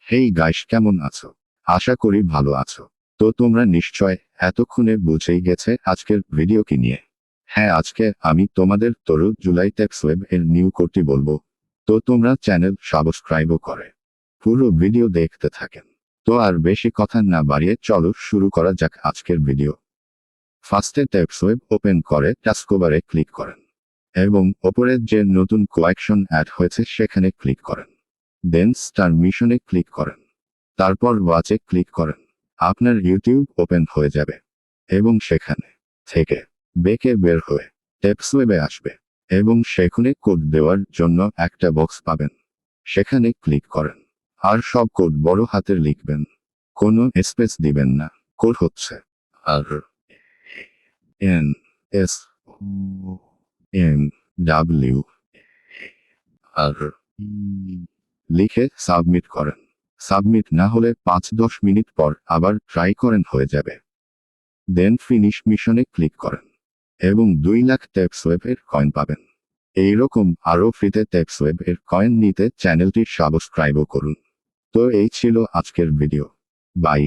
Hey guys, কেমন আছো? আশা করি ভালো আছো। তো তোমরা নিশ্চয় এতক্ষণে বুঝেই গেছে আজকের ভিডিও কি নিয়ে। হ্যাঁ, আজকে আমি তোমাদের তরু জুলাই টেক্সওয়েব এর নিউ কোডটি বলবো। তো তোমরা চ্যানেল সাবস্ক্রাইবও করে পুরো ভিডিও দেখতে থাকেন। তো আর বেশি কথা না বাড়িয়ে চলো শুরু করা যাক আজকের ভিডিও। ফার্স্টে টেক্সওয়েব ওপেন করে টাস্কবারে ক্লিক করেন এবং ওপরের যে নতুন কোয়াকশন অ্যাড হয়েছে সেখানে ক্লিক করেন। দেন স্টার মিশনে ক্লিক করেন। তারপর ওয়াচে ক্লিক করেন। আপনার ইউটিউব ওপেন হয়ে যাবে এবং সেখানে থেকে বেকে বের হয়ে টেক্সওয়েবে আসবে এবং সেখানে কোড দেওয়ার জন্য একটা বক্স পাবেন। সেখানে ক্লিক করেন আর সব কোড বড় হাতের লিখবেন, কোনো স্পেস দিবেন না। কোড হচ্ছে R N S M W R লিখে সাবমিট করেন। সাবমিট না হলে 5-10 মিনিট পর আবার ট্রাই করেন, হয়ে যাবে। দেন ফিনিশ মিশনে ক্লিক করেন এবং 2 লাখ টেক্সওয়েব এর কয়েন পাবেন। এইরকম আরও ফ্রিতে টেক্সওয়েব এর কয়েন নিতে চ্যানেলটি সাবস্ক্রাইবও করুন। তো এই ছিল আজকের ভিডিও। বাই।